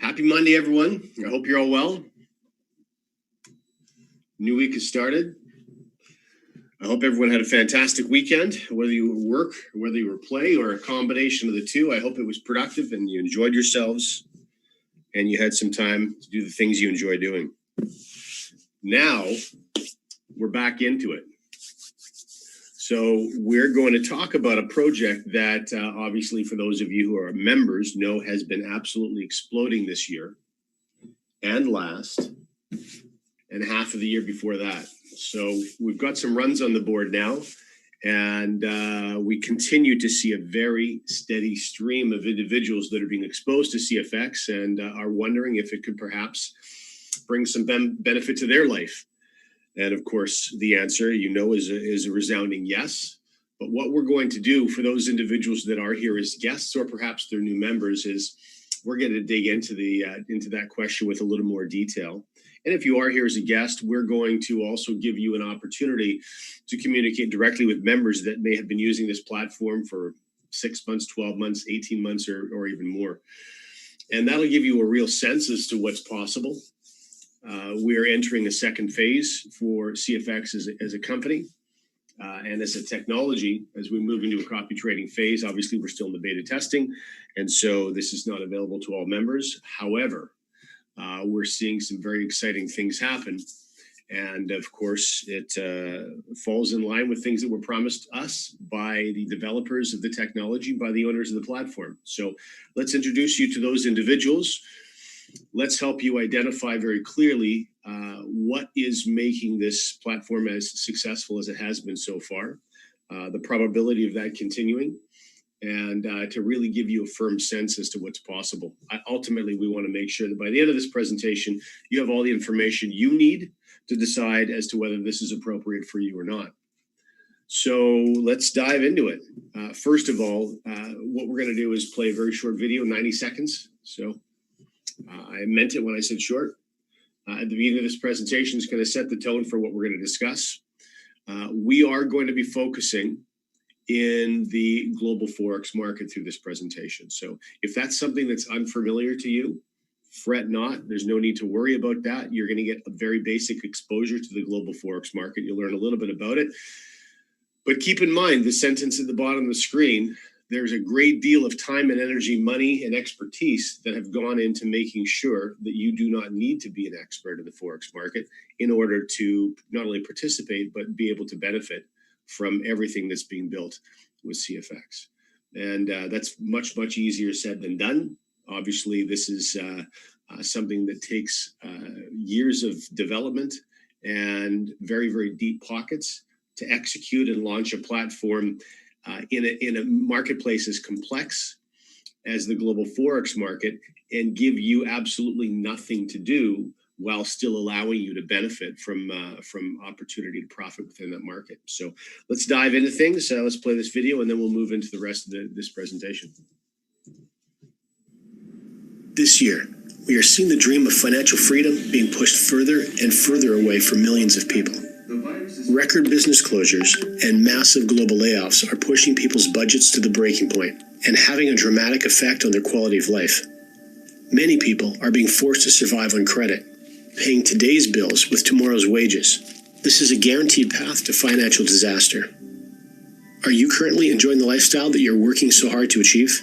Happy Monday, everyone. I hope you're all well. New week has started. I hope everyone had a fantastic weekend, whether you were work, whether you were play, or a combination of the two. I hope it was productive and you enjoyed yourselves and you had some time to do the things you enjoy doing. Now, we're back into it. So we're going to talk about a project that obviously for those of you who are members know has been absolutely exploding this year and last and half of the year before that. So we've got some runs on the board now, and we continue to see a very steady stream of individuals that are being exposed to CFX and are wondering if it could perhaps bring some benefit to their life. And of course, the answer, is a resounding yes. But what we're going to do for those individuals that are here as guests, or perhaps they're new members, is we're going to dig into that question with a little more detail. And if you are here as a guest, we're going to also give you an opportunity to communicate directly with members that may have been using this platform for 6 months, 12 months, 18 months, or even more. And that'll give you a real sense as to what's possible. We are entering a second phase for CFX as a company and as a technology. As we move into a copy trading phase, obviously we're still in the beta testing, and so this is not available to all members. However, we're seeing some very exciting things happen, and of course it falls in line with things that were promised us by the developers of the technology, by the owners of the platform. So let's introduce you to those individuals. Let's help you identify very clearly what is making this platform as successful as it has been so far, the probability of that continuing, and to really give you a firm sense as to what's possible. Ultimately, we want to make sure that by the end of this presentation, you have all the information you need to decide as to whether this is appropriate for you or not. So let's dive into it. First of all, what we're going to do is play a very short video, 90 seconds. So I meant it when I said short. At the beginning of this presentation is going to set the tone for what we're going to discuss. We are going to be focusing in the global Forex market through this presentation. So if that's something that's unfamiliar to you, fret not. There's no need to worry about that. You're going to get a very basic exposure to the global Forex market. You'll learn a little bit about it. But keep in mind the sentence at the bottom of the screen. There's a great deal of time and energy, money and expertise that have gone into making sure that you do not need to be an expert in the Forex market in order to not only participate, but be able to benefit from everything that's being built with CFX. And that's much, much easier said than done. Obviously, this is something that takes years of development and very, very deep pockets to execute and launch a platform in a marketplace as complex as the global Forex market and give you absolutely nothing to do while still allowing you to benefit from opportunity to profit within that market. So let's dive into things. Let's play this video and then we'll move into the rest of this presentation. This year, we are seeing the dream of financial freedom being pushed further and further away for millions of people. Record business closures and massive global layoffs are pushing people's budgets to the breaking point and having a dramatic effect on their quality of life. Many people are being forced to survive on credit, paying today's bills with tomorrow's wages. This is a guaranteed path to financial disaster. Are you currently enjoying the lifestyle that you're working so hard to achieve?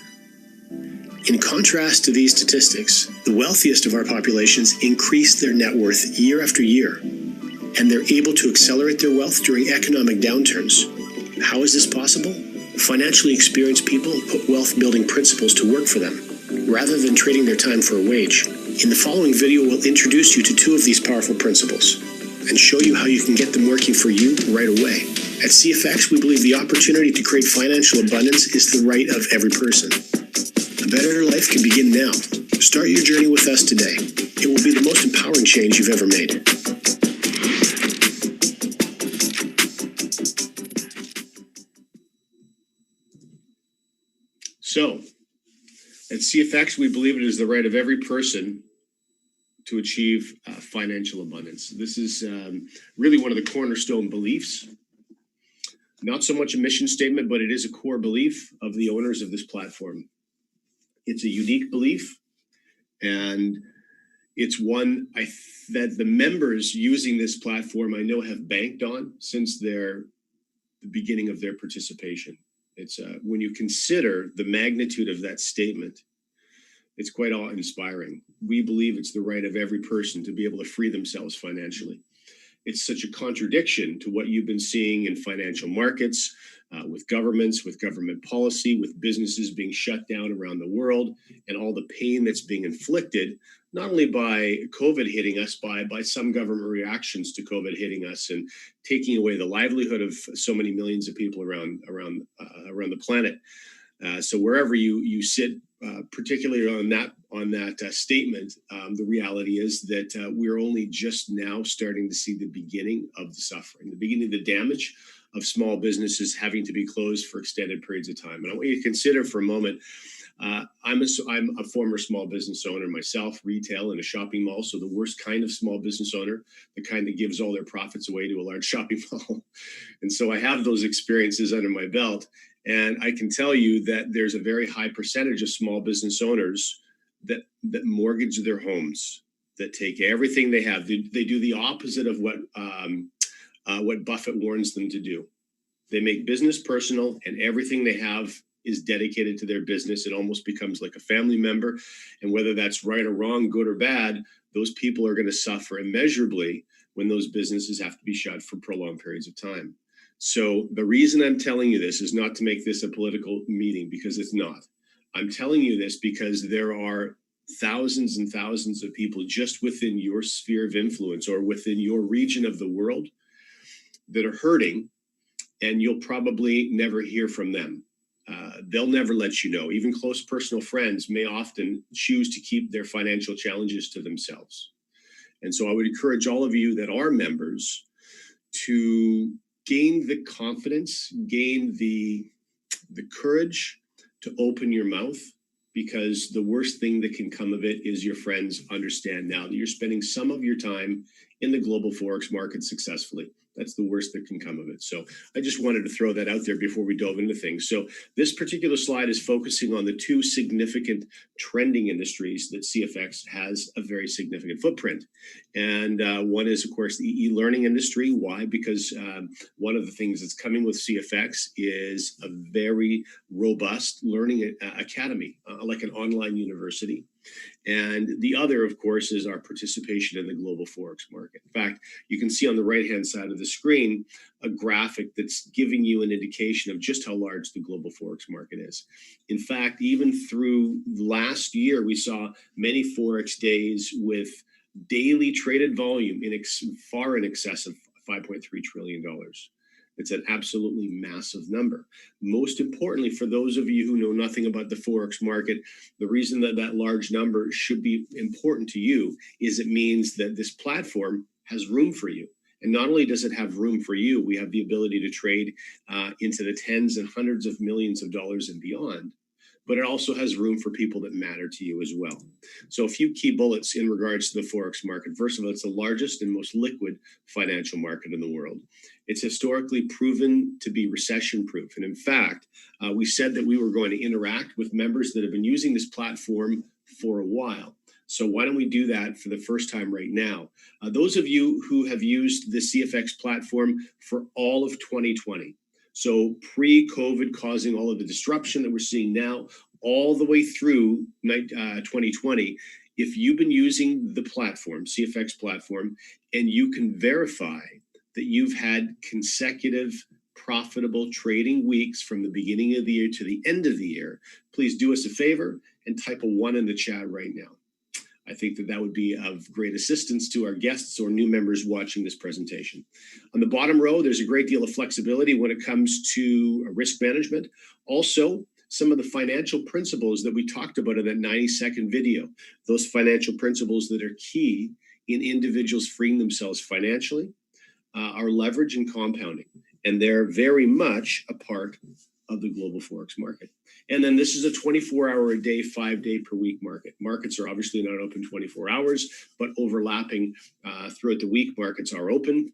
In contrast to these statistics, the wealthiest of our populations increase their net worth year after year, and they're able to accelerate their wealth during economic downturns. How is this possible? Financially experienced people put wealth-building principles to work for them, rather than trading their time for a wage. In the following video, we'll introduce you to two of these powerful principles and show you how you can get them working for you right away. At CFX, we believe the opportunity to create financial abundance is the right of every person. A better life can begin now. Start your journey with us today. It will be the most empowering change you've ever made. So, at CFX, we believe it is the right of every person to achieve financial abundance. This is really one of the cornerstone beliefs. Not so much a mission statement, but it is a core belief of the owners of this platform. It's a unique belief, And it's one that the members using this platform I know have banked on since the beginning of their participation. It's when you consider the magnitude of that statement, it's quite awe-inspiring. We believe it's the right of every person to be able to free themselves financially. It's such a contradiction to what you've been seeing in financial markets, with governments, with government policy, with businesses being shut down around the world, and all the pain that's being inflicted, not only by COVID hitting us, by some government reactions to COVID hitting us and taking away the livelihood of so many millions of people around the planet. So wherever you sit, particularly on that statement, the reality is that we're only just now starting to see the beginning of the suffering, the beginning of the damage of small businesses having to be closed for extended periods of time. And I want you to consider for a moment. I'm a former small business owner myself, retail in a shopping mall. So the worst kind of small business owner, the kind that gives all their profits away to a large shopping mall. And so I have those experiences under my belt. And I can tell you that there's a very high percentage of small business owners that mortgage their homes, that take everything they have. They do the opposite of what Buffett warns them to do. They make business personal, and everything they have is dedicated to their business. It almost becomes like a family member. And whether that's right or wrong, good or bad, those people are going to suffer immeasurably when those businesses have to be shut for prolonged periods of time. So the reason I'm telling you this is not to make this a political meeting, because it's not. I'm telling you this because there are thousands and thousands of people just within your sphere of influence or within your region of the world that are hurting, and you'll probably never hear from them. They'll never let you know. Even close personal friends may often choose to keep their financial challenges to themselves. And so I would encourage all of you that are members to gain the confidence, gain the courage to open your mouth, because the worst thing that can come of it is your friends understand now that you're spending some of your time in the global Forex market successfully. That's the worst that can come of it. So I just wanted to throw that out there before we dove into things. So this particular slide is focusing on the two significant trending industries that CFX has a very significant footprint. And one is, of course, the e-learning industry. Why? Because one of the things that's coming with CFX is a very robust learning academy, like an online university. And the other, of course, is our participation in the global Forex market. In fact, you can see on the right-hand side of the screen a graphic that's giving you an indication of just how large the global Forex market is. In fact, even through last year, we saw many Forex days with daily traded volume far in excess of $5.3 trillion. It's an absolutely massive number. Most importantly, for those of you who know nothing about the Forex market, the reason that that large number should be important to you is it means that this platform has room for you. And not only does it have room for you, we have the ability to trade into the tens and hundreds of millions of dollars and beyond. But it also has room for people that matter to you as well. So a few key bullets in regards to the Forex market. First of all, it's the largest and most liquid financial market in the world. It's historically proven to be recession-proof. And in fact, we said that we were going to interact with members that have been using this platform for a while. So why don't we do that for the first time right now? Those of you who have used the CFX platform for all of 2020, so pre-COVID causing all of the disruption that we're seeing now, all the way through 2020, if you've been using the platform, CFX platform, and you can verify that you've had consecutive profitable trading weeks from the beginning of the year to the end of the year, please do us a favor and type a 1 in the chat right now. I think that would be of great assistance to our guests or new members watching this presentation. On the bottom row, there's a great deal of flexibility when it comes to risk management. Also, some of the financial principles that we talked about in that 90-second video, those financial principles that are key in individuals freeing themselves financially, are leverage and compounding. And they're very much a part of the global Forex market. And then this is a 24-hour-a-day, 5-day-per-week market. Markets are obviously not open 24 hours, but overlapping throughout the week, markets are open,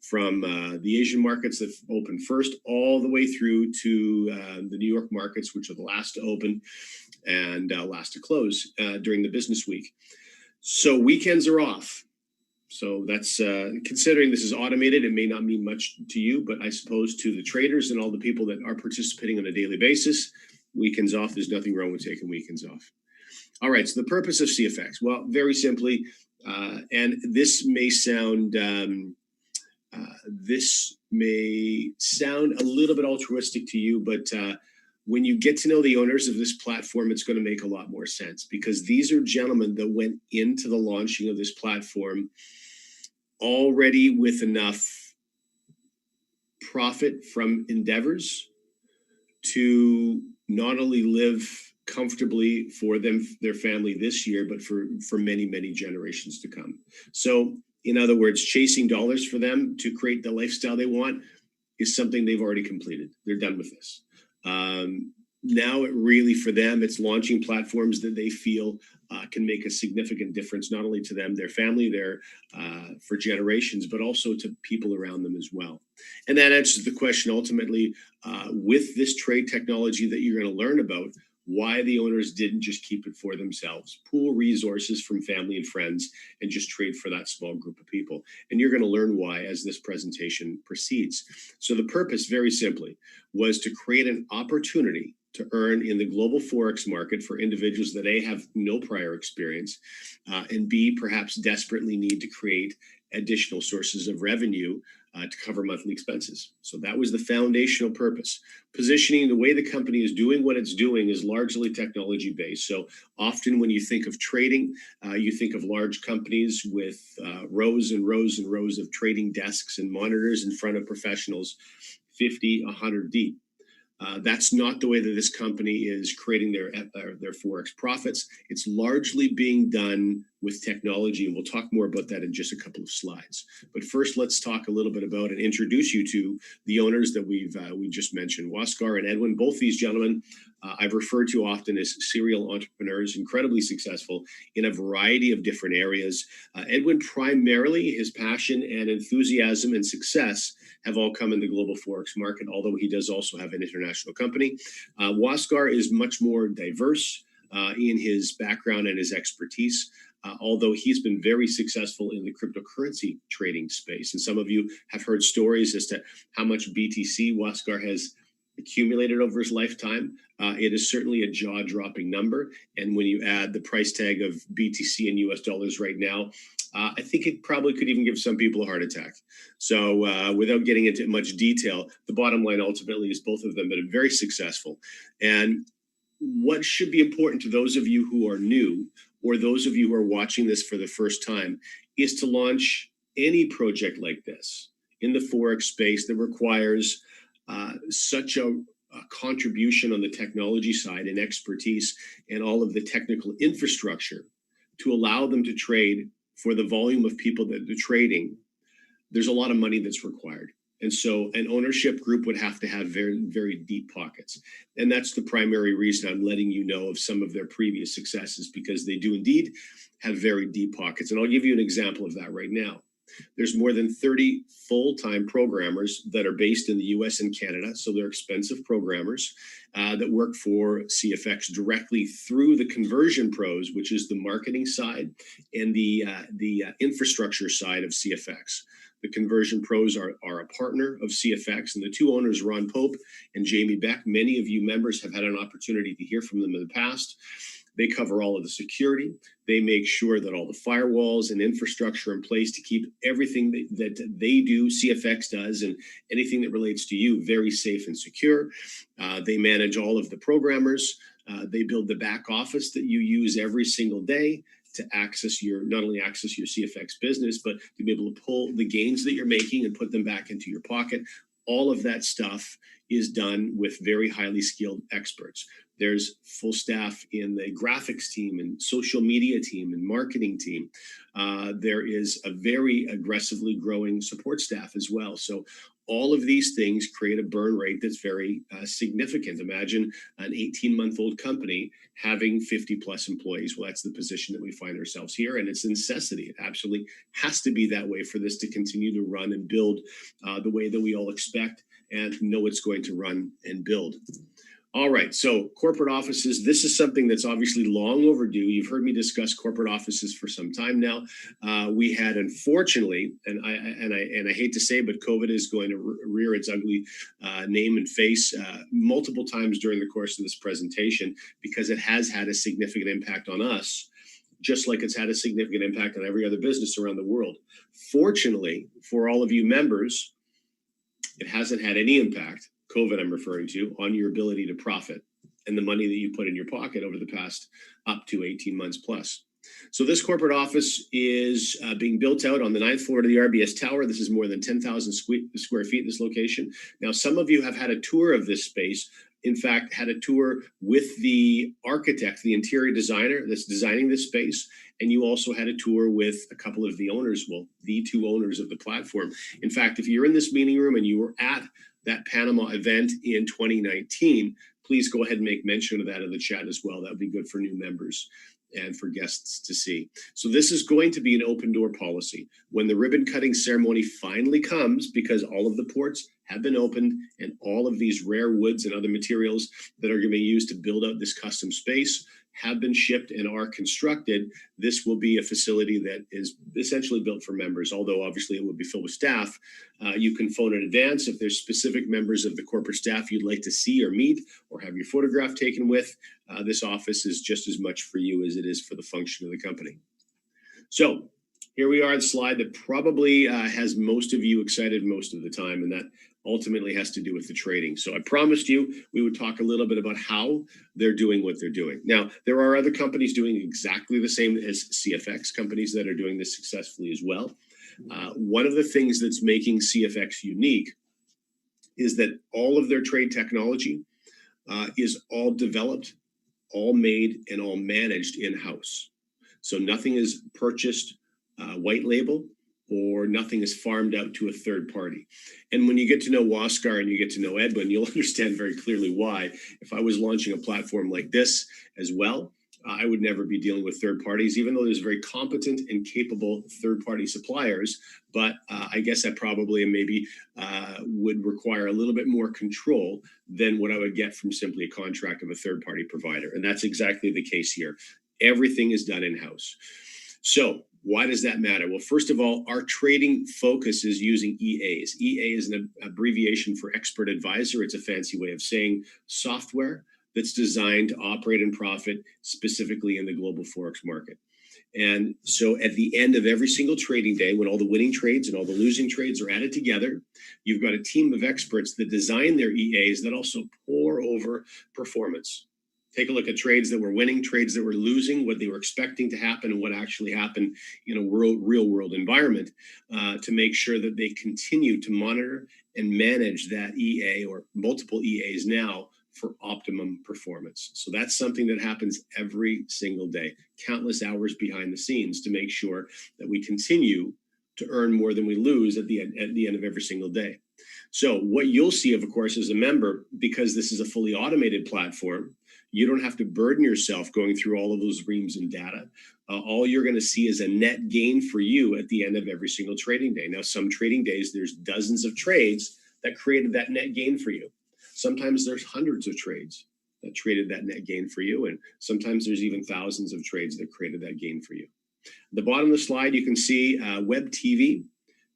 from the Asian markets that open first all the way through to the New York markets, which are the last to open. and last to close during the business week. So weekends are off. So that's considering this is automated, it may not mean much to you, but I suppose to the traders and all the people that are participating on a daily basis, weekends off, there's nothing wrong with taking weekends off. All right, so the purpose of CFX, well, very simply, and this may sound a little bit altruistic to you, but when you get to know the owners of this platform, it's going to make a lot more sense, because these are gentlemen that went into the launching of this platform already with enough profit from endeavors to not only live comfortably for them, their family this year, but for many, many generations to come. So in other words, chasing dollars for them to create the lifestyle they want is something they've already completed. They're done with this. Now it really, for them, it's launching platforms that they feel can make a significant difference, not only to them, their family, for generations, but also to people around them as well. And that answers the question ultimately, with this trade technology that you're going to learn about, why the owners didn't just keep it for themselves, pool resources from family and friends, and just trade for that small group of people. And you're going to learn why as this presentation proceeds. So the purpose, very simply, was to create an opportunity to earn in the global Forex market for individuals that A, have no prior experience, and B, perhaps desperately need to create additional sources of revenue to cover monthly expenses. So that was the foundational purpose. Positioning, the way the company is doing what it's doing, is largely technology based. So often when you think of trading, you think of large companies with rows and rows and rows of trading desks and monitors in front of professionals, 50, 100 deep. That's not the way that this company is creating their Forex profits. It's largely being done with technology, and we'll talk more about that in just a couple of slides. But first, let's talk a little bit about and introduce you to the owners that we just mentioned, Waskar and Edwin. Both these gentlemen I've referred to often as serial entrepreneurs, incredibly successful in a variety of different areas. Edwin, primarily, his passion and enthusiasm and success have all come in the global Forex market, although he does also have an international company. Waskar is much more diverse in his background and his expertise, although he's been very successful in the cryptocurrency trading space. And some of you have heard stories as to how much BTC Waskar has accumulated over his lifetime. It is certainly a jaw-dropping number. And when you add the price tag of BTC in US dollars right now, I think it probably could even give some people a heart attack. So without getting into much detail, the bottom line ultimately is both of them have been very successful. And what should be important to those of you who are new, or those of you who are watching this for the first time, is to launch any project like this in the Forex space that requires such a contribution on the technology side and expertise and all of the technical infrastructure to allow them to trade for the volume of people that they're trading. There's a lot of money that's required. And so an ownership group would have to have very, very deep pockets. And that's the primary reason I'm letting you know of some of their previous successes, because they do indeed have very deep pockets. And I'll give you an example of that right now. There's more than 30 full-time programmers that are based in the US and Canada. So they're expensive programmers that work for CFX directly through the conversion pros, which is the marketing side, and the infrastructure side of CFX. The conversion pros are a partner of CFX, and the two owners, Ron Pope and Jamie Beck. Many of you members have had an opportunity to hear from them in the past. They cover all of the security. They make sure that all the firewalls and infrastructure are in place to keep everything that they do, CFX does, and anything that relates to you, very safe and secure. They manage all of the programmers. They build the back office that you use every single day to access not only access your CFX business, but to be able to pull the gains that you're making and put them back into your pocket. All of that stuff is done with very highly skilled experts. There's full staff in the graphics team and social media team and marketing team. There is a very aggressively growing support staff as well. So all of these things create a burn rate that's very significant. Imagine an 18-month-old company having 50 plus employees. Well, that's the position that we find ourselves here, and it's a necessity. It absolutely has to be that way for this to continue to run and build the way that we all expect and know it's going to run and build. All right, so corporate offices, this is something that's obviously long overdue. You've heard me discuss corporate offices for some time now. We had, unfortunately, and I hate to say, but COVID is going to rear its ugly name and face multiple times during the course of this presentation, because it has had a significant impact on us, just like it's had a significant impact on every other business around the world. Fortunately, for all of you members, it hasn't had any impact, COVID I'm referring to, on your ability to profit and the money that you put in your pocket over the past up to 18 months plus. So this corporate office is being built out on the 9th floor of the RBS Tower. This is more than 10,000 square feet, this location. Now, some of you have had a tour of this space. In fact, had a tour with the architect, the interior designer that's designing this space. And you also had a tour with a couple of the owners, well, the two owners of the platform. In fact, if you're in this meeting room and you were at that Panama event in 2019, please go ahead and make mention of that in the chat as well. That would be good for new members and for guests to see. So this is going to be an open door policy. When the ribbon cutting ceremony finally comes, because all of the ports have been opened and all of these rare woods and other materials that are going to be used to build out this custom space have been shipped and are constructed, this will be a facility that is essentially built for members, although obviously it will be filled with staff. You can phone in advance if there's specific members of the corporate staff you'd like to see or meet or have your photograph taken with. This office is just as much for you as it is for the function of the company. So here we are at the slide that probably has most of you excited most of the time, and that ultimately has to do with the trading. So I promised you we would talk a little bit about how they're doing what they're doing. Now, there are other companies doing exactly the same as CFX, companies that are doing this successfully as well. One of the things that's making CFX unique is that all of their trade technology is all developed, all made, and all managed in-house. So nothing is purchased white label, or nothing is farmed out to a third party. And when you get to know Waskar and you get to know Edwin, you'll understand very clearly why. If I was launching a platform like this as well, I would never be dealing with third parties, even though there's very competent and capable third-party suppliers. But I guess that probably maybe would require a little bit more control than what I would get from simply a contract of a third-party provider. And that's exactly the case here. Everything is done in-house. So why does that matter? Well, first of all, our trading focus is using EAs. EA is an abbreviation for expert advisor. It's a fancy way of saying software that's designed to operate and profit specifically in the global Forex market. And so at the end of every single trading day, when all the winning trades and all the losing trades are added together, you've got a team of experts that design their EAs that also pour over performance. Take a look at trades that were winning, trades that were losing, what they were expecting to happen, and what actually happened in a real world environment to make sure that they continue to monitor and manage that EA or multiple EAs now for optimum performance. So that's something that happens every single day, countless hours behind the scenes to make sure that we continue to earn more than we lose at the end of every single day. So what you'll see, of course, as a member, because this is a fully automated platform, you don't have to burden yourself going through all of those reams and data. All you're going to see is a net gain for you at the end of every single trading day. Now, some trading days, there's dozens of trades that created that net gain for you. Sometimes there's hundreds of trades that traded that net gain for you. And sometimes there's even thousands of trades that created that gain for you. At the bottom of the slide, you can see Web TV.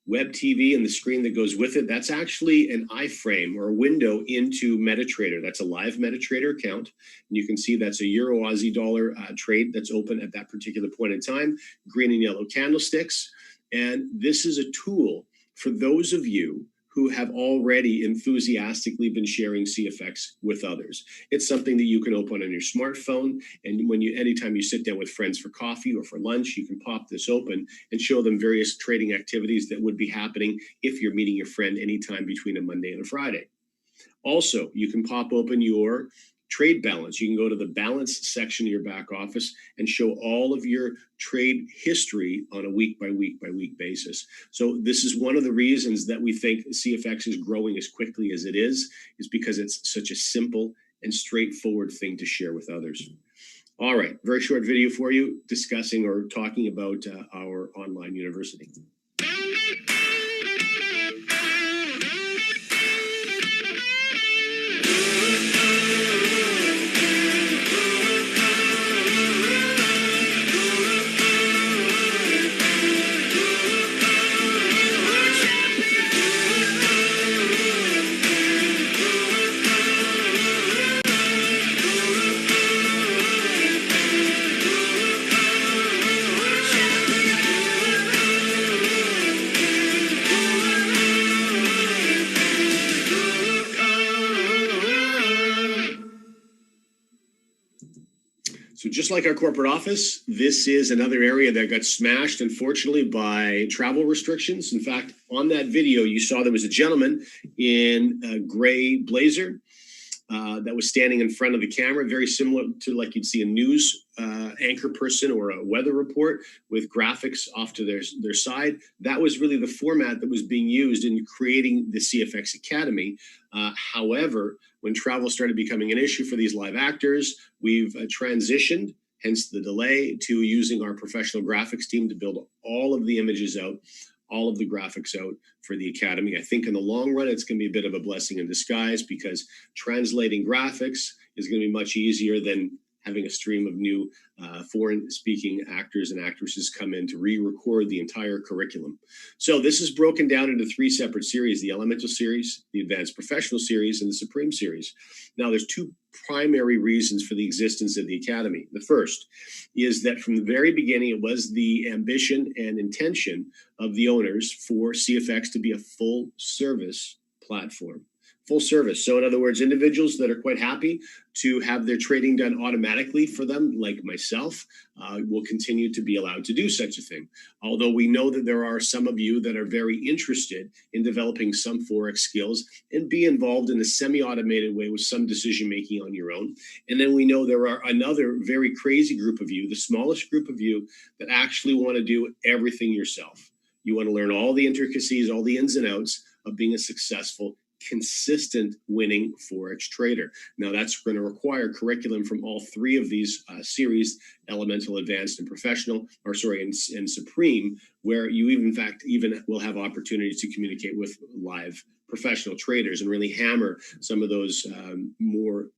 Web TV and the screen that goes with it, that's actually an iframe or a window into MetaTrader. That's a live MetaTrader account. And you can see that's a Euro Aussie dollar trade that's open at that particular point in time, green and yellow candlesticks. And this is a tool for those of you who have already enthusiastically been sharing CFX with others. It's something that you can open on your smartphone, and anytime you sit down with friends for coffee or for lunch, you can pop this open and show them various trading activities that would be happening if you're meeting your friend anytime between a Monday and a Friday. Also, you can pop open your trade balance. You can go to the balance section of your back office and show all of your trade history on a week by week basis. So this is one of the reasons that we think CFX is growing as quickly as it is because it's such a simple and straightforward thing to share with others. All right, very short video for you discussing or talking about our online university. So just like our corporate office, this is another area that got smashed, unfortunately, by travel restrictions. In fact, on that video, you saw there was a gentleman in a gray blazer that was standing in front of the camera, very similar to like you'd see a news anchor person or a weather report with graphics off to their side. That was really the format that was being used in creating the CFX Academy. However, when travel started becoming an issue for these live actors, we've transitioned, hence the delay, to using our professional graphics team to build all of the images out, all of the graphics out for the Academy. I think in the long run, it's going to be a bit of a blessing in disguise because translating graphics is going to be much easier than having a stream of new foreign-speaking actors and actresses come in to re-record the entire curriculum. So this is broken down into 3 separate series: the Elemental Series, the Advanced Professional Series, and the Supreme Series. Now, there's 2 primary reasons for the existence of the Academy. The first is that from the very beginning, it was the ambition and intention of the owners for CFX to be a full-service platform. Full service. So in other words, individuals that are quite happy to have their trading done automatically for them, like myself, will continue to be allowed to do such a thing. Although we know that there are some of you that are very interested in developing some Forex skills and be involved in a semi-automated way with some decision-making on your own. And then we know there are another very crazy group of you, the smallest group of you, that actually want to do everything yourself. You want to learn all the intricacies, all the ins and outs of being a successful, consistent winning Forex trader. Now that's going to require curriculum from all 3 of these series: Elemental, Advanced, and Professional, and Supreme, where you even will have opportunities to communicate with live professional traders and really hammer some of those more,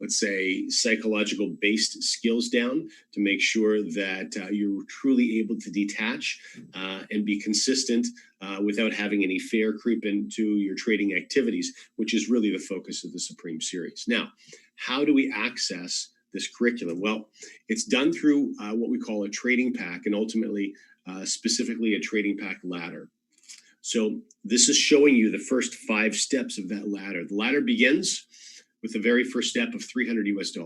let's say, psychological based skills down to make sure that you're truly able to detach and be consistent without having any fear creep into your trading activities, which is really the focus of the Supreme Series. Now, how do we access this curriculum? Well, it's done through what we call a trading pack, and ultimately, specifically a trading pack ladder. So this is showing you the first 5 steps of that ladder. The ladder begins with the very first step of $300 US,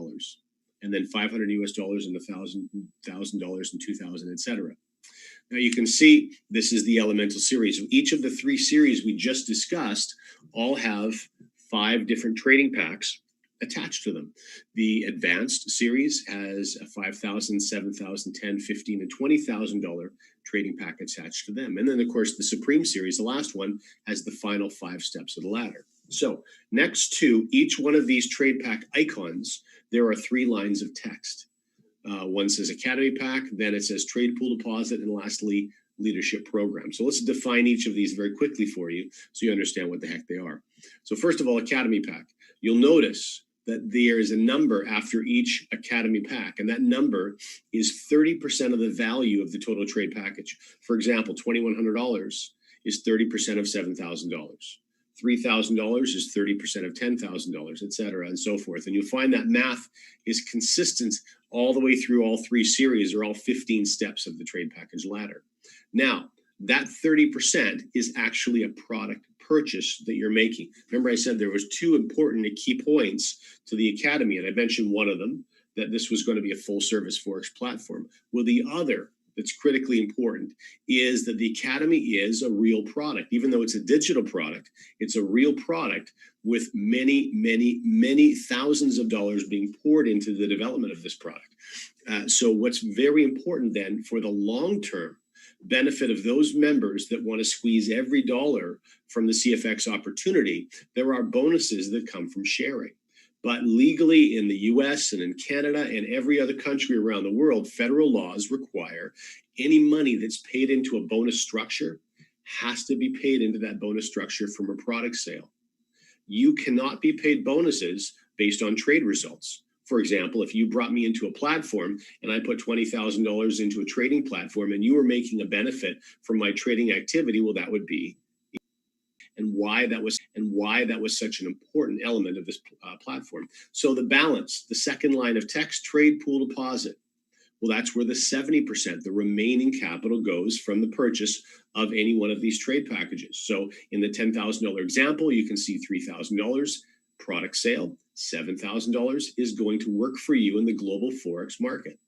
and then $500 US, and $1,000 and $2,000, etc. Now you can see this is the Elemental Series. Each of the 3 series we just discussed all have 5 different trading packs attached to them. The Advanced Series has a $5,000, $7,000, $10,000, $15,000, and $20,000 trading pack attached to them. And then, of course, the Supreme Series, the last one, has the final 5 steps of the ladder. So next to each one of these trade pack icons, there are 3 lines of text. One says Academy Pack, then it says Trade Pool Deposit, and lastly, Leadership Program. So let's define each of these very quickly for you so you understand what the heck they are. So first of all, Academy Pack. You'll notice that there is a number after each Academy Pack, and that number is 30% of the value of the total trade package. For example, $2,100 is 30% of $7,000. $3,000 is 30% of $10,000, et cetera, and so forth. And you'll find that math is consistent all the way through all 3 series, or all 15 steps of the trade package ladder. Now, that 30% is actually a product purchase that you're making. Remember, I said there was 2 important key points to the Academy, and I mentioned one of them, that this was going to be a full-service Forex platform. Well, the other that's critically important is that the Academy is a real product. Even though it's a digital product, it's a real product with many, many, many thousands of dollars being poured into the development of this product. So what's very important then for the long-term benefit of those members that want to squeeze every dollar from the CFX opportunity, there are bonuses that come from sharing. But legally in the US and in Canada and every other country around the world, federal laws require any money that's paid into a bonus structure has to be paid into that bonus structure from a product sale. You cannot be paid bonuses based on trade results. For example, if you brought me into a platform and I put $20,000 into a trading platform and you were making a benefit from my trading activity, well, that would be and why that was such an important element of this platform. So the balance, the second line of text, trade pool deposit. Well, that's where the 70%, the remaining capital, goes from the purchase of any one of these trade packages. So in the $10,000 example, you can see $3,000 product sale, $7,000 is going to work for you in the global Forex market.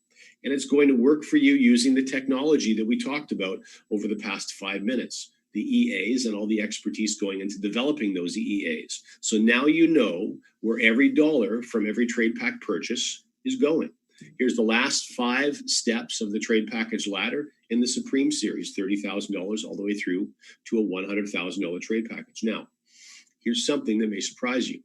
And it's going to work for you using the technology that we talked about over the past 5 minutes, the EAs and all the expertise going into developing those EAs. So now you know where every dollar from every trade pack purchase is going. Here's the last 5 steps of the trade package ladder in the Supreme series, $30,000 all the way through to a $100,000 trade package. Now, here's something that may surprise you.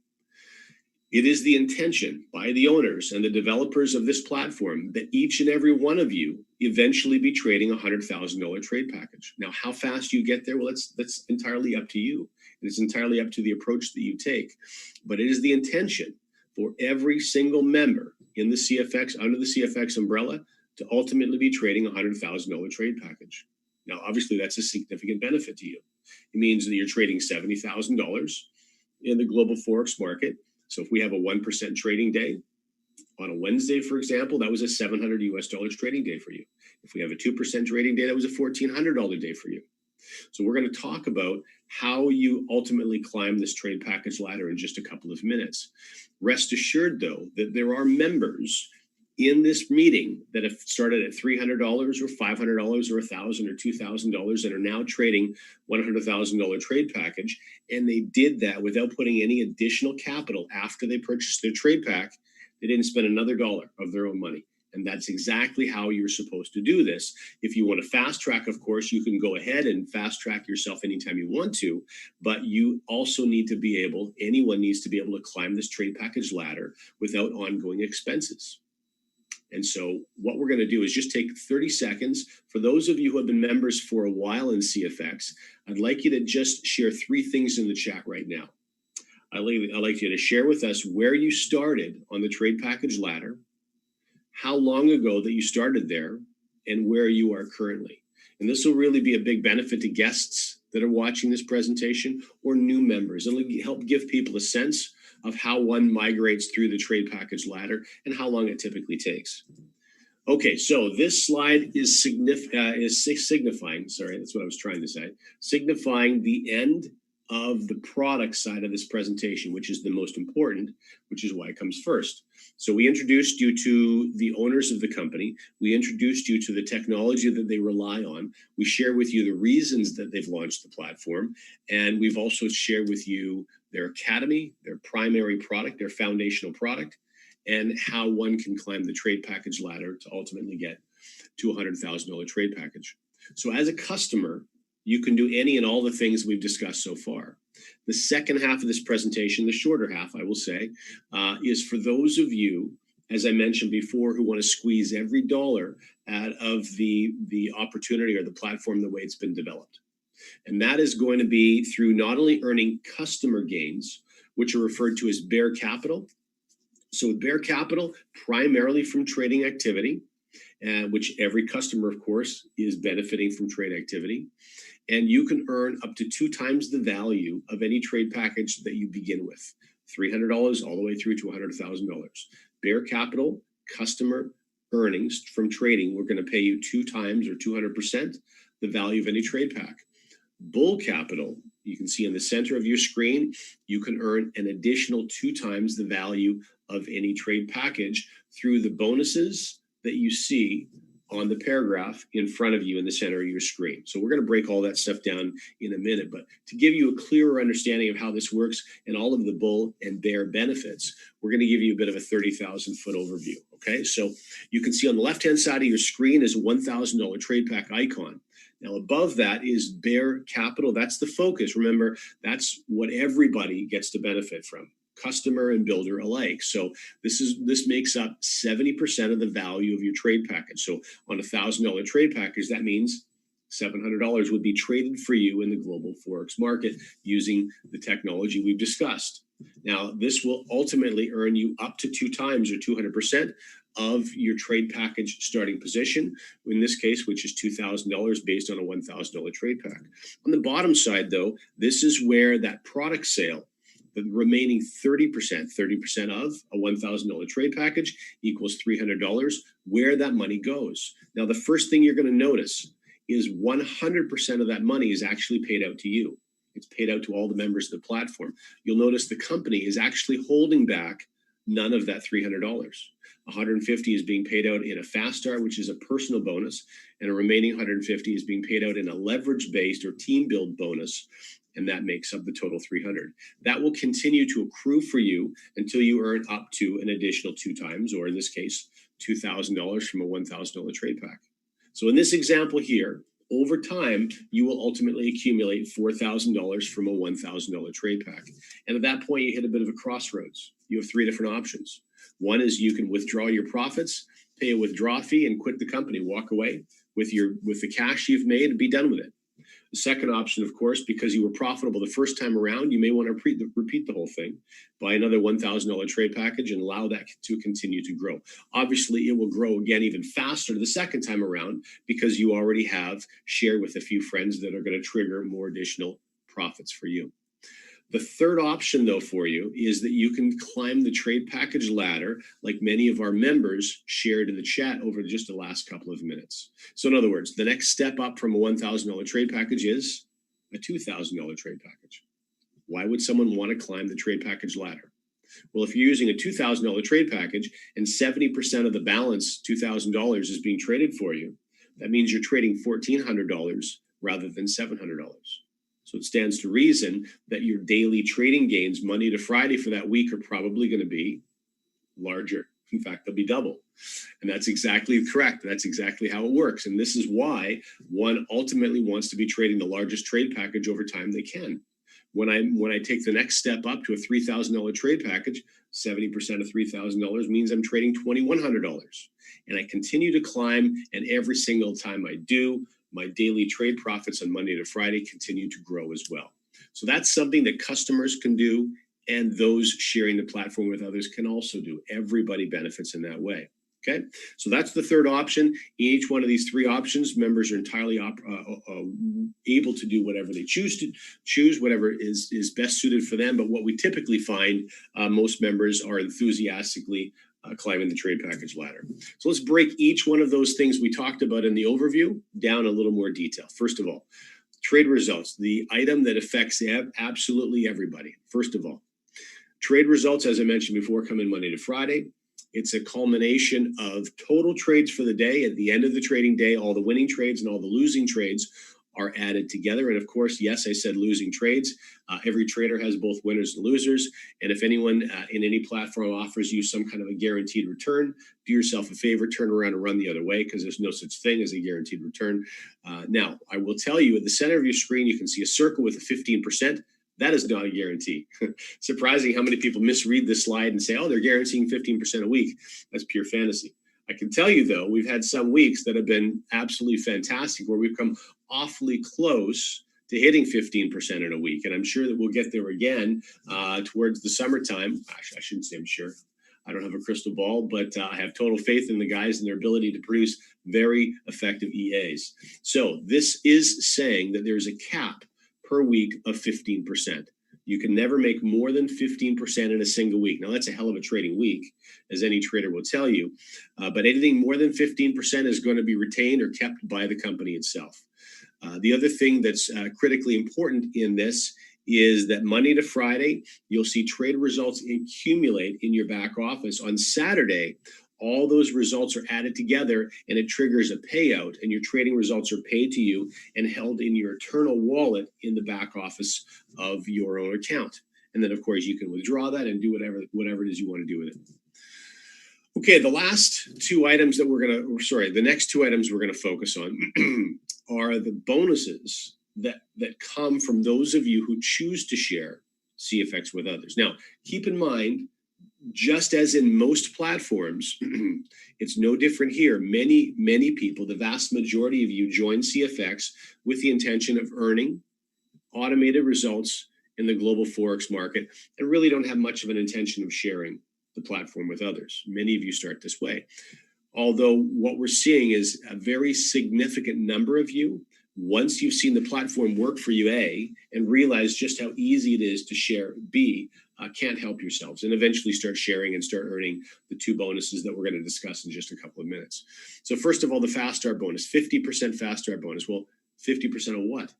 It is the intention by the owners and the developers of this platform that each and every one of you eventually be trading a $100,000 trade package. Now, how fast you get there, well, that's entirely up to you. And it's entirely up to the approach that you take. But it is the intention for every single member in the CFX, under the CFX umbrella, to ultimately be trading a $100,000 trade package. Now, obviously, that's a significant benefit to you. It means that you're trading $70,000 in the global Forex market. So if we have a 1% trading day on a Wednesday, for example, that was a $700 US trading day for you. If we have a 2% trading day, that was a $1,400 day for you. So we're going to talk about how you ultimately climb this trade package ladder in just a couple of minutes. Rest assured, though, that there are members in this meeting that have started at $300 or $500 or $1,000 or $2,000 and are now trading $100,000 trade package. And they did that without putting any additional capital after they purchased their trade pack. They didn't spend another dollar of their own money. And that's exactly how you're supposed to do this. If you want to fast track, of course, you can go ahead and fast track yourself anytime you want to, but you also need to be able, anyone needs to be able to climb this trade package ladder without ongoing expenses. And so what we're going to do is just take 30 seconds. For those of you who have been members for a while in CFX, I'd like you to just share 3 things in the chat right now. I'd like you to share with us where you started on the trade package ladder, how long ago that you started there, and where you are currently. And this will really be a big benefit to guests that are watching this presentation or new members. It'll help give people a sense of how one migrates through the trade package ladder and how long it typically takes. Okay, so this slide is signifying, sorry, that's what I was trying to say, signifying the end of the product side of this presentation, which is the most important, which is why it comes first. So we introduced you to the owners of the company. We introduced you to the technology that they rely on. We share with you the reasons that they've launched the platform. And we've also shared with you their academy, their primary product, their foundational product, and how one can climb the trade package ladder to ultimately get to a $100,000 trade package. So as a customer, you can do any and all the things we've discussed so far. The second half of this presentation, the shorter half, I will say, is for those of you, as I mentioned before, who want to squeeze every dollar out of the opportunity or the platform the way it's been developed. And that is going to be through not only earning customer gains, which are referred to as bear capital. So with bear capital, primarily from trading activity, which every customer, of course, is benefiting from trade activity. And you can earn up to 2 times the value of any trade package that you begin with, $300 all the way through to $100,000. Bear capital, customer earnings from trading, we're going to pay you 2 times or 200% the value of any trade pack. Bull capital, you can see in the center of your screen, you can earn an additional 2 times the value of any trade package through the bonuses that you see on the paragraph in front of you in the center of your screen. So we're going to break all that stuff down in a minute, but to give you a clearer understanding of how this works and all of the bull and bear benefits, we're going to give you a bit of a 30,000-foot overview. Okay, so you can see on the left-hand side of your screen is a $1,000 trade pack icon. Now above that is bear capital. That's the focus. Remember, that's what everybody gets to benefit from, customer and builder alike. So this makes up 70% of the value of your trade package. So on a $1,000 trade package, that means $700 would be traded for you in the global Forex market using the technology we've discussed. Now, this will ultimately earn you up to 2 times or 200% of your trade package starting position, in this case, which is $2,000 based on a $1,000 trade pack. On the bottom side, though, this is where that product sale, the remaining 30% of a $1,000 trade package equals $300, where that money goes. Now, the first thing you're going to notice is 100% of that money is actually paid out to you. It's paid out to all the members of the platform. You'll notice the company is actually holding back none of that $300. 150 is being paid out in a fast start, which is a personal bonus, and a remaining 150 is being paid out in a leverage-based or team build bonus, and that makes up the total 300. That will continue to accrue for you until you earn up to an additional 2 times, or in this case, $2,000 from a $1,000 trade pack. So in this example here, over time, you will ultimately accumulate $4,000 from a $1,000 trade pack. And at that point, you hit a bit of a crossroads. You have 3 different options. One is you can withdraw your profits, pay a withdrawal fee, and quit the company, walk away with the cash you've made and be done with it. The second option, of course, because you were profitable the first time around, you may want to repeat the whole thing, buy another $1,000 trade package and allow that to continue to grow. Obviously, it will grow again even faster the second time around because you already have shared with a few friends that are going to trigger more additional profits for you. The third option, though, for you is that you can climb the trade package ladder like many of our members shared in the chat over just the last couple of minutes. So in other words, the next step up from a $1,000 trade package is a $2,000 trade package. Why would someone want to climb the trade package ladder? Well, if you're using a $2,000 trade package and 70% of the balance, $2,000, is being traded for you, that means you're trading $1,400 rather than $700. So it stands to reason that your daily trading gains Monday to Friday for that week are probably going to be larger. In fact, they'll be double. And that's exactly correct. That's exactly how it works. And this is why one ultimately wants to be trading the largest trade package over time they can. When I take the next step up to a $3,000 trade package, 70% of $3,000 means I'm trading $2,100. And I continue to climb, and every single time I do, my daily trade profits on Monday to Friday continue to grow as well. So that's something that customers can do, and those sharing the platform with others can also do. Everybody benefits in that way. Okay, so that's the third option. In each one of these 3 options, members are entirely able to do whatever they choose, whatever is best suited for them. But what we typically find, most members are enthusiastically climbing the trade package ladder. So let's break each one of those things we talked about in the overview down a little more detail. First of all, trade results, the item that affects absolutely everybody. First of all, trade results, as I mentioned before, come in Monday to Friday. It's a culmination of total trades for the day. At the end of the trading day, all the winning trades and all the losing trades are added together. And of course, yes, I said losing trades. Every trader has both winners and losers. And if anyone in any platform offers you some kind of a guaranteed return, do yourself a favor, turn around and run the other way, because there's no such thing as a guaranteed return. Now, I will tell you, at the center of your screen, you can see a circle with a 15%. That is not a guarantee. Surprising how many people misread this slide and say, oh, they're guaranteeing 15% a week. That's pure fantasy. I can tell you, though, we've had some weeks that have been absolutely fantastic where we've come awfully close to hitting 15% in a week. And I'm sure that we'll get there again towards the summertime. Actually, I shouldn't say I'm sure. I don't have a crystal ball, but I have total faith in the guys and their ability to produce very effective EAs. So this is saying that there's a cap per week of 15%. You can never make more than 15% in a single week. Now, that's a hell of a trading week, as any trader will tell you. But anything more than 15% is going to be retained or kept by the company itself. The other thing that's critically important in this is that Monday to Friday, you'll see trade results accumulate in your back office. On Saturday, all those results are added together and it triggers a payout, and your trading results are paid to you and held in your eternal wallet in the back office of your own account. And then, of course, you can withdraw that and do whatever it is you want to do with it. Okay, the next two items we're going to focus on are the bonuses that come from those of you who choose to share CFX with others. Now, keep in mind, just as in most platforms, it's no different here. Many people, the vast majority of you, join CFX with the intention of earning automated results in the global Forex market and really don't have much of an intention of sharing the platform with others. Many of you start this way. Although what we're seeing is a very significant number of you, once you've seen the platform work for you, A, and realize just how easy it is to share, B, can't help yourselves and eventually start sharing and start earning the two bonuses that we're going to discuss in just a couple of minutes. So first of all, the fast start bonus, 50% fast start bonus. Well, 50% of what?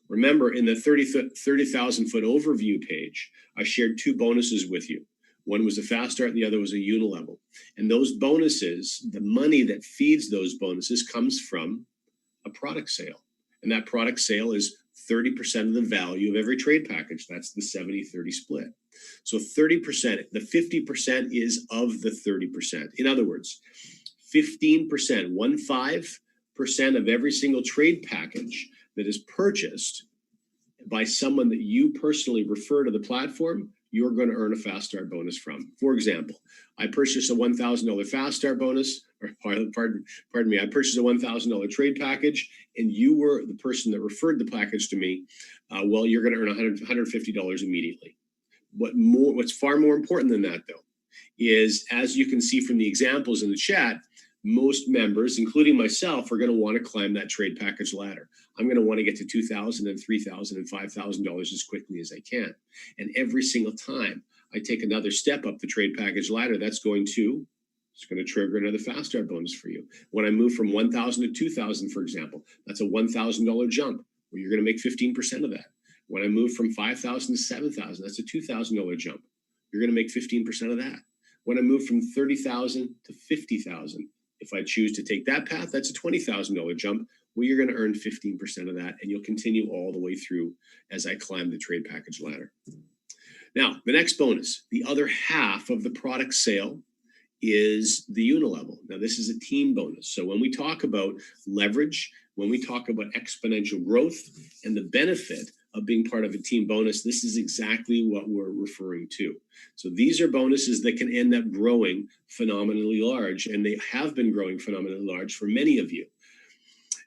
Remember, in the 30,000 foot overview page, I shared two bonuses with you. One was a fast start, the other was a unilevel. And those bonuses, the money that feeds those bonuses comes from a product sale. And that product sale is 30% of the value of every trade package. That's the 70-30 split. So 30%, the 50% is of the 30%. In other words, 15%, 15% of every single trade package that is purchased by someone that you personally refer to the platform, you're going to earn a fast start bonus from. For example, I purchased a $1,000 fast start bonus, or pardon me, I purchased a $1,000 trade package, and you were the person that referred the package to me. Well, you're going to earn $150 immediately. What's far more important than that, though, is, as you can see from the examples in the chat, most members, including myself, are going to want to climb that trade package ladder. I'm going to want to get to $2,000 and $3,000 and $5,000 as quickly as I can. And every single time I take another step up the trade package ladder, it's going to trigger another fast start bonus for you. When I move from $1,000 to $2,000, for example, that's a $1,000 jump where you're going to make 15% of that. When I move from $5,000 to $7,000, that's a $2,000 jump. You're going to make 15% of that. When I move from $30,000 to $50,000, if I choose to take that path, that's a $20,000 jump. Well, you're going to earn 15% of that, and you'll continue all the way through as I climb the trade package ladder. Now, the next bonus, the other half of the product sale, is the unilevel. Now, this is a team bonus. So when we talk about leverage, when we talk about exponential growth and the benefit of being part of a team bonus, this is exactly what we're referring to. So these are bonuses that can end up growing phenomenally large, and they have been growing phenomenally large for many of you.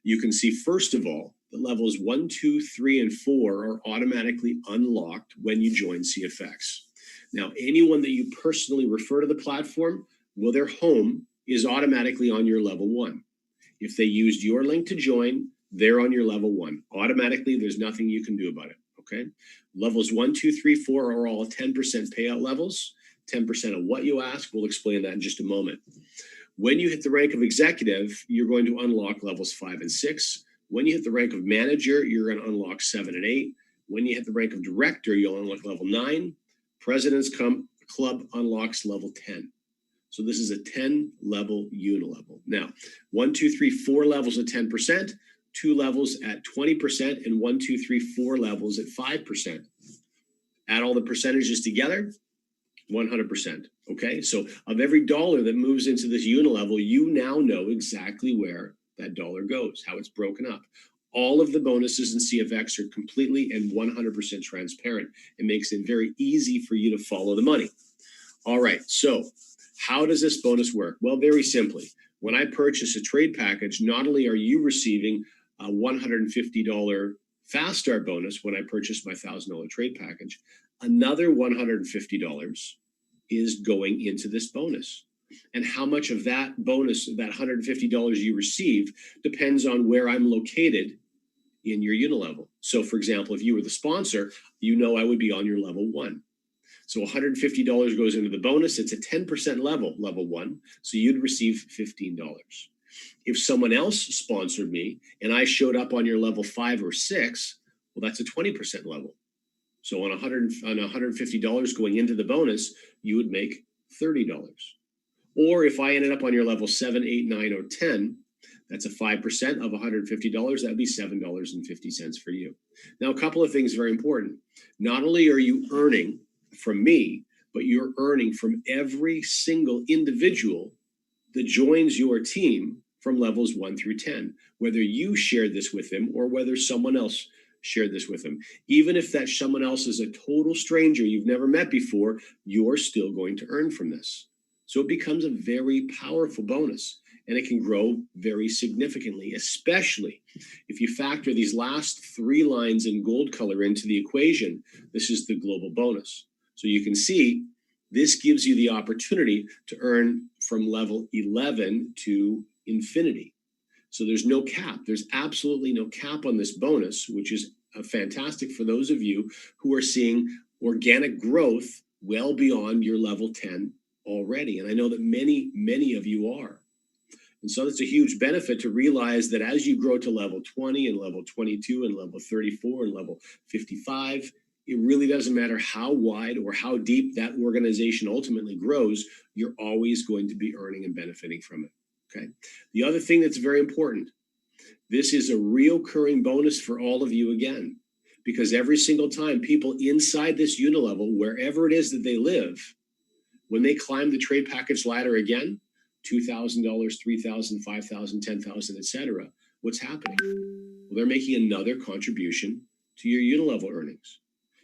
You can see, first of all, the levels 1, 2, 3, and 4 are automatically unlocked when you join CFX. Now, anyone that you personally refer to the platform, well, their home is automatically on your level 1. If they used your link to join, they're on your level 1. Automatically, there's nothing you can do about it, okay? Levels 1, 2, 3, 4 are all 10% payout levels, 10% of what you ask. We'll explain that in just a moment. When you hit the rank of executive, you're going to unlock levels 5 and 6. When you hit the rank of manager, you're going to unlock 7 and 8. When you hit the rank of director, you'll unlock level 9. President's Club unlocks level 10. So this is a 10-level unilevel. Now, 1, 2, 3, 4 levels at 10%, 2 levels at 20%, and 1, 2, 3, 4 levels at 5%. Add all the percentages together, 100%. Okay, so of every dollar that moves into this unilevel, you now know exactly where that dollar goes, how it's broken up. All of the bonuses in CFX are completely and 100% transparent. It makes it very easy for you to follow the money. All right, so how does this bonus work? Well, very simply, when I purchase a trade package, not only are you receiving a $150 fast start bonus when I purchase my $1,000 trade package, another $150 is going into this bonus. And how much of that bonus, that $150 you receive, depends on where I'm located in your unilevel. So, for example, if you were the sponsor, you know I would be on your level 1. So $150 goes into the bonus. It's a 10% level 1. So you'd receive $15. If someone else sponsored me and I showed up on your level 5 or 6, well, that's a 20% level. So on $150 going into the bonus, you would make $30. Or if I ended up on your level 7, 8, 9, or 10, that's a 5% of $150. That'd be $7.50 for you. Now, a couple of things very important. Not only are you earning from me, but you're earning from every single individual that joins your team from levels 1 through 10, whether you shared this with them or whether someone else shared this with them. Even if that someone else is a total stranger you've never met before, you're still going to earn from this. So it becomes a very powerful bonus, and it can grow very significantly, especially if you factor these last 3 lines in gold color into the equation. This is the global bonus. So you can see this gives you the opportunity to earn from level 11 to infinity. So there's no cap. There's absolutely no cap on this bonus, which is fantastic for those of you who are seeing organic growth well beyond your level 10 already. And I know that many, many of you are. And so that's a huge benefit to realize that as you grow to level 20 and level 22 and level 34 and level 55, it really doesn't matter how wide or how deep that organization ultimately grows, you're always going to be earning and benefiting from it. Okay. The other thing that's very important, this is a reoccurring bonus for all of you again, because every single time people inside this unilevel, wherever it is that they live, when they climb the trade package ladder again, $2,000, $3,000, $5,000, $10,000, etc., what's happening? Well, they're making another contribution to your unilevel earnings.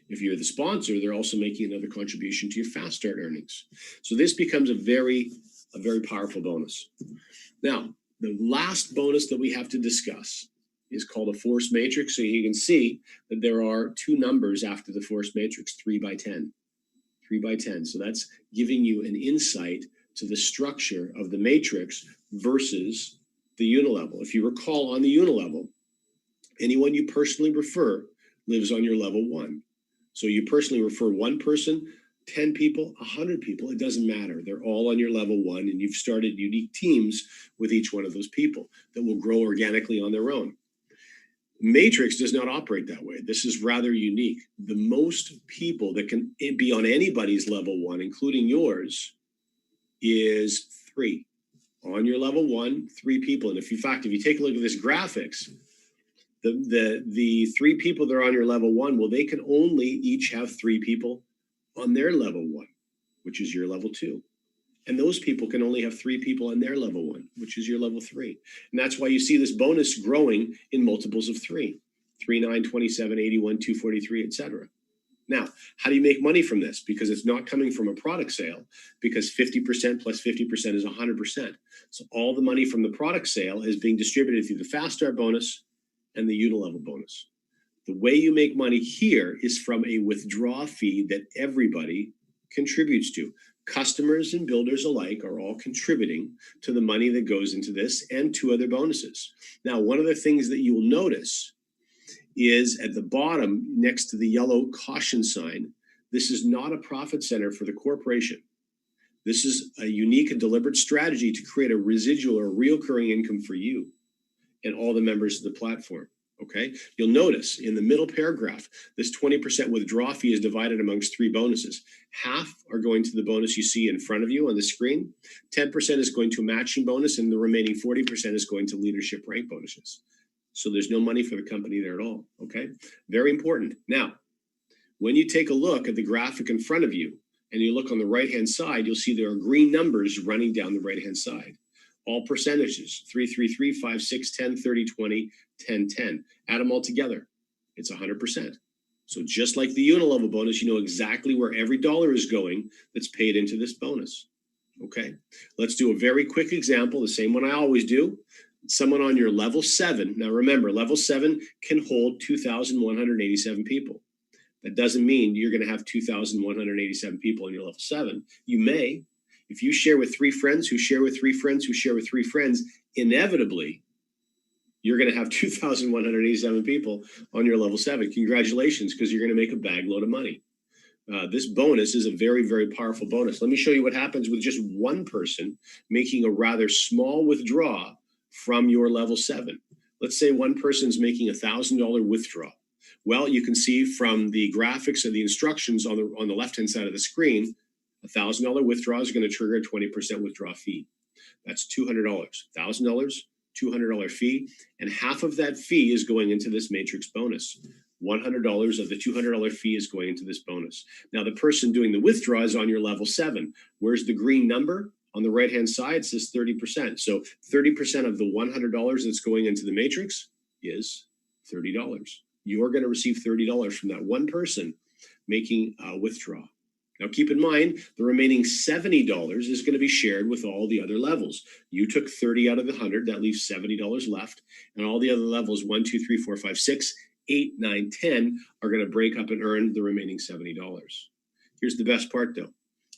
If you're the sponsor, they're also making another contribution to your fast start earnings. So this becomes a very powerful bonus. Now, the last bonus that we have to discuss is called a force matrix. So you can see that there are two numbers after the force matrix, 3 by 10. 3 by 10. So that's giving you an insight to the structure of the matrix versus the unilevel. If you recall, on the unilevel, anyone you personally refer lives on your level 1. So you personally refer one person, 10 people, 100 people, it doesn't matter. They're all on your level 1, and you've started unique teams with each one of those people that will grow organically on their own. Matrix does not operate that way. This is rather unique. The most people that can be on anybody's level 1, including yours, is 3. On your level 1, 3 people. And if you take a look at this graphics, the 3 people that are on your level 1, well, they can only each have 3 people on their level 1, which is your level 2. And those people can only have 3 people on their level 1, which is your level 3. And that's why you see this bonus growing in multiples of 3, 3, 9, 27, 81, 243, etc. Now, how do you make money from this? Because it's not coming from a product sale, because 50% plus 50% is 100%. So all the money from the product sale is being distributed through the fast start bonus and the unilevel bonus. The way you make money here is from a withdraw fee that everybody contributes to. Customers and builders alike are all contributing to the money that goes into this and 2 other bonuses. Now, one of the things that you will notice is at the bottom, next to the yellow caution sign, this is not a profit center for the corporation. This is a unique and deliberate strategy to create a residual or recurring income for you and all the members of the platform. Okay, you'll notice in the middle paragraph, this 20% withdrawal fee is divided amongst 3 bonuses. Half are going to the bonus you see in front of you on the screen. 10% is going to a matching bonus, and the remaining 40% is going to leadership rank bonuses. So there's no money for the company there at all. Okay, very important. Now, when you take a look at the graphic in front of you and you look on the right-hand side, you'll see there are green numbers running down the right-hand side. All percentages, 3, 3, 3, 5, 6, 10, 30, 20, 10, 10. Add them all together. It's 100%. So just like the unilevel bonus, you know exactly where every dollar is going that's paid into this bonus. Okay, let's do a very quick example, the same one I always do. Someone on your level 7. Now remember, level 7 can hold 2,187 people. That doesn't mean you're going to have 2,187 people on your level 7. You may. If you share with 3 friends who share with 3 friends who share with 3 friends, inevitably, you're going to have 2,187 people on your level 7. Congratulations, because you're going to make a bag load of money. This bonus is a very, very powerful bonus. Let me show you what happens with just one person making a rather small withdrawal from your level 7. Let's say one person's making a $1,000 withdrawal. Well, you can see from the graphics and the instructions on the left-hand side of the screen, a $1,000 withdrawal is going to trigger a 20% withdrawal fee. That's $200. $1,000, $200 fee, and half of that fee is going into this matrix bonus. $100 of the $200 fee is going into this bonus. Now, the person doing the withdrawal is on your level 7. Where's the green number? On the right-hand side, it says 30%. So 30% of the $100 that's going into the matrix is $30. You're going to receive $30 from that one person making a withdrawal. Now, keep in mind, the remaining $70 is going to be shared with all the other levels. You took 30 out of the 100. That leaves $70 left. And all the other levels, 1, 2, 3, 4, 5, 6, 8, 9, 10, are going to break up and earn the remaining $70. Here's the best part, though.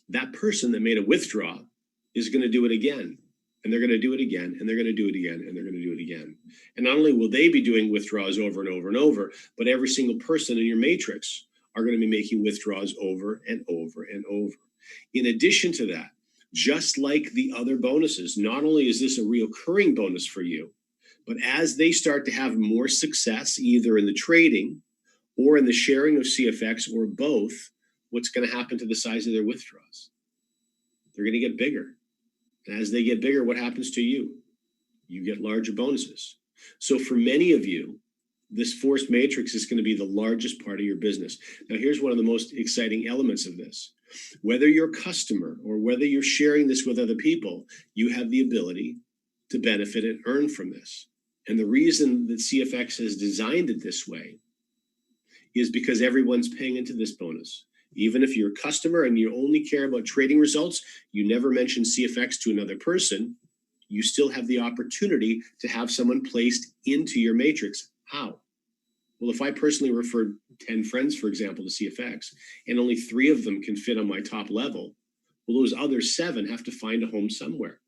That person that made a withdrawal is going to do it again. And they're going to do it again, and they're going to do it again, and they're going to do it again. And not only will they be doing withdrawals over and over and over, but every single person in your matrix are going to be making withdrawals over and over and over. In addition to that, just like the other bonuses, not only is this a recurring bonus for you, but as they start to have more success, either in the trading or in the sharing of CFX, or both, what's going to happen to the size of their withdrawals? They're going to get bigger. And as they get bigger, what happens to you? You get larger bonuses. So for many of you, this forced matrix is going to be the largest part of your business. Now, here's one of the most exciting elements of this. Whether you're a customer or whether you're sharing this with other people, you have the ability to benefit and earn from this. And the reason that CFX has designed it this way is because everyone's paying into this bonus. Even if you're a customer and you only care about trading results, you never mention CFX to another person, you still have the opportunity to have someone placed into your matrix. How? Well, if I personally referred 10 friends, for example, to CFX, and only 3 of them can fit on my top level, well, those other 7 have to find a home somewhere.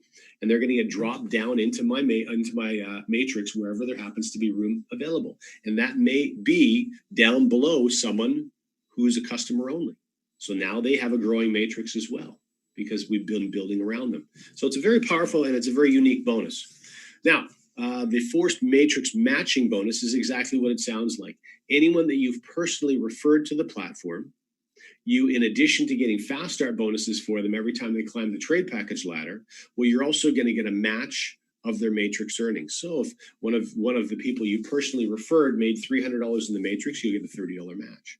And they're going to get dropped down into my matrix wherever there happens to be room available. And that may be down below someone who's a customer only. So now they have a growing matrix as well, because we've been building around them. So it's a very powerful and it's a very unique bonus. Now, the forced matrix matching bonus is exactly what it sounds like. Anyone that you've personally referred to the platform, you, in addition to getting fast start bonuses for them every time they climb the trade package ladder, well, you're also going to get a match of their matrix earnings. So if one of the people you personally referred made $300 in the matrix, you'll get a $30 match.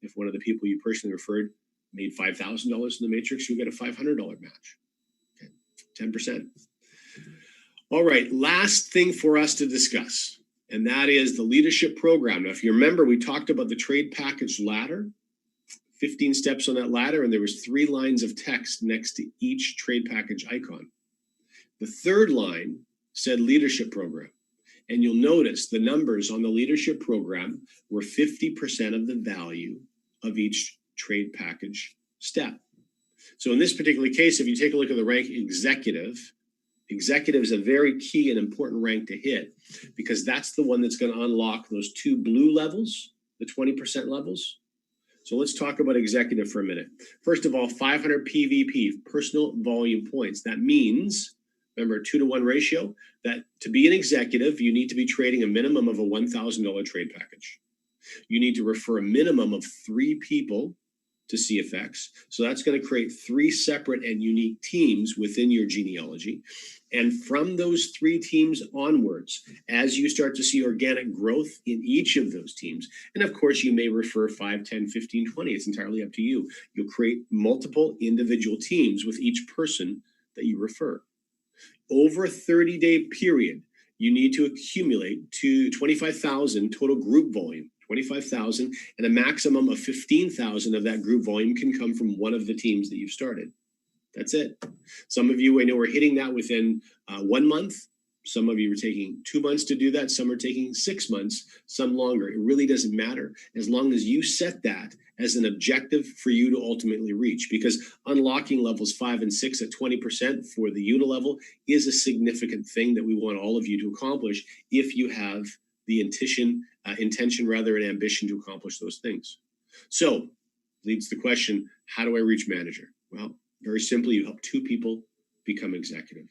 If one of the people you personally referred made $5,000 in the matrix, you'll get a $500 match. Okay, 10%. All right, last thing for us to discuss, and that is the leadership program. Now, if you remember, we talked about the trade package ladder, 15 steps on that ladder, and there was 3 lines of text next to each trade package icon. The third line said leadership program. And you'll notice the numbers on the leadership program were 50% of the value of each trade package step. So in this particular case, if you take a look at the rank executive is a very key and important rank to hit, because that's the one that's going to unlock those 2 blue levels, the 20% levels. So let's talk about executive for a minute. First of all, 500 PVP, personal volume points. That means, remember, 2-to-1 ratio, that to be an executive, you need to be trading a minimum of a $1,000 trade package. You need to refer a minimum of 3 people to CFX. So that's going to create 3 separate and unique teams within your genealogy. And from those 3 teams onwards, as you start to see organic growth in each of those teams, and of course, you may refer 5, 10, 15, 20. It's entirely up to you. You'll create multiple individual teams with each person that you refer. Over a 30-day period, you need to accumulate to 25,000 total group volume. 25,000, and a maximum of 15,000 of that group volume can come from one of the teams that you've started. That's it. Some of you, I know, are hitting that within 1 month. Some of you are taking 2 months to do that. Some are taking 6 months, some longer. It really doesn't matter, as long as you set that as an objective for you to ultimately reach, because unlocking levels 5 and 6 at 20% for the unilevel is a significant thing that we want all of you to accomplish if you have the intention and ambition to accomplish those things. So leads the question, how do I reach manager? Well, very simply, you help 2 people become executive.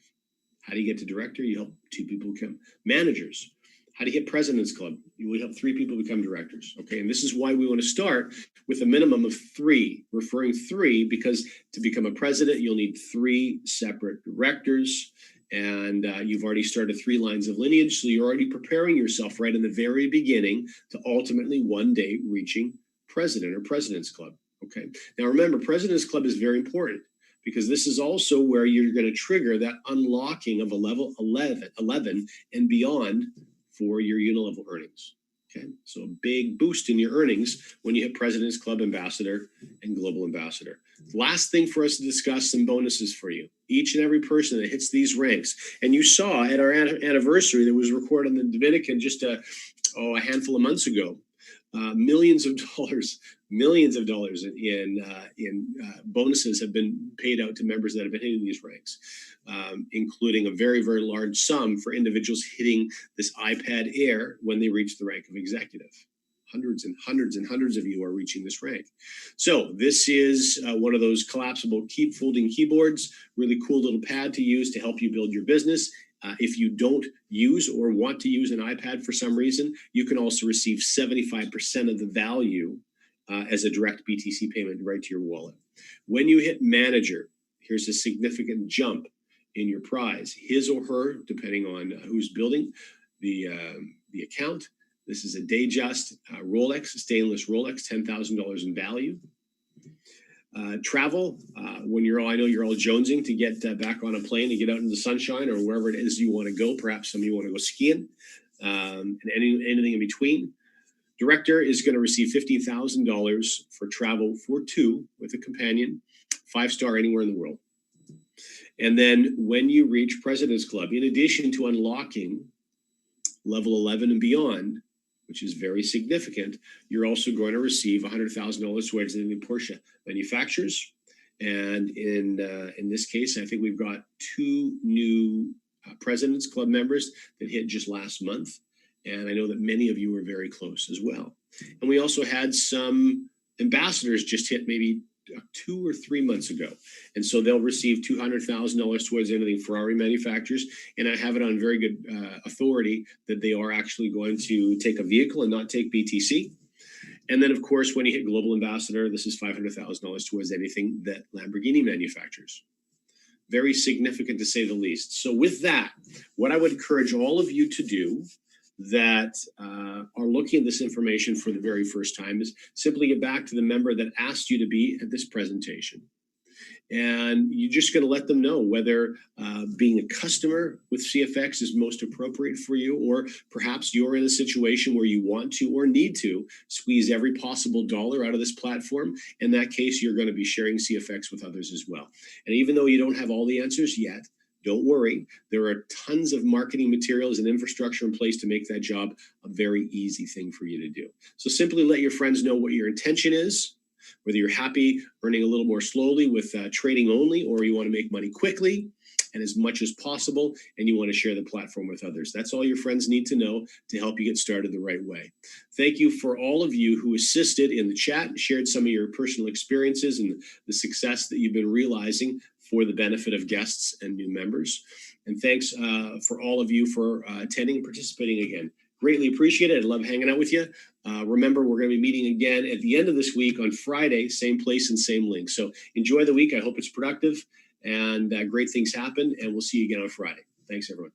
How do you get to director? You help 2 people become managers. How do you hit President's Club? You will help 3 people become directors. Okay, and this is why we want to start with a minimum of 3, referring 3, because to become a president, you'll need 3 separate directors. And you've already started 3 lines of lineage, so you're already preparing yourself right in the very beginning to ultimately one day reaching president or President's Club. Okay. Now remember, President's Club is very important, because this is also where you're going to trigger that unlocking of a level 11 and beyond for your unilevel earnings. Okay, so a big boost in your earnings when you hit President's Club, Ambassador, and Global Ambassador. Last thing for us to discuss, some bonuses for you. Each and every person that hits these ranks, and you saw at our anniversary that was recorded in the Dominican just a handful of months ago, millions of dollars in bonuses have been paid out to members that have been hitting these ranks, including a very, very large sum for individuals hitting this iPad Air when they reach the rank of executive. Hundreds and hundreds and hundreds of you are reaching this rank. So this is one of those collapsible folding keyboards, really cool little pad to use to help you build your business. If you don't use or want to use an iPad for some reason, you can also receive 75% of the value as a direct BTC payment right to your wallet. When you hit manager, here's a significant jump in your prize. His or her, depending on who's building the account. This is a Datejust Rolex, stainless Rolex, $10,000 in value. Travel, when I know you're all jonesing to get back on a plane and get out in the sunshine or wherever it is you want to go. Perhaps some of you want to go skiing, and anything in between. Director is going to receive $15,000 for travel for two with a companion, 5-star anywhere in the world. And then when you reach President's Club, in addition to unlocking level 11 and beyond, which is very significant, you're also going to receive $100,000 towards the Porsche manufacturers. And in this case, I think we've got 2 new President's Club members that hit just last month. And I know that many of you were very close as well. And we also had some ambassadors just hit maybe 2 or 3 months ago. And so they'll receive $200,000 towards anything Ferrari manufacturers. And I have it on very good authority that they are actually going to take a vehicle and not take BTC. And then, of course, when you hit Global Ambassador, this is $500,000 towards anything that Lamborghini manufactures. Very significant to say the least. So with that, what I would encourage all of you to do that are looking at this information for the very first time is simply get back to the member that asked you to be at this presentation. And you're just going to let them know whether being a customer with CFX is most appropriate for you, or perhaps you're in a situation where you want to or need to squeeze every possible dollar out of this platform. In that case, you're going to be sharing CFX with others as well. And even though you don't have all the answers yet, don't worry, there are tons of marketing materials and infrastructure in place to make that job a very easy thing for you to do. So simply let your friends know what your intention is, whether you're happy earning a little more slowly with trading only, or you want to make money quickly and as much as possible, and you want to share the platform with others. That's all your friends need to know to help you get started the right way. Thank you for all of you who assisted in the chat and shared some of your personal experiences and the success that you've been realizing for the benefit of guests and new members. And thanks for all of you for attending and participating again. Greatly appreciate it. I love hanging out with you. Remember, we're going to be meeting again at the end of this week on Friday, same place and same link. So enjoy the week. I hope it's productive and great things happen. And we'll see you again on Friday. Thanks, everyone.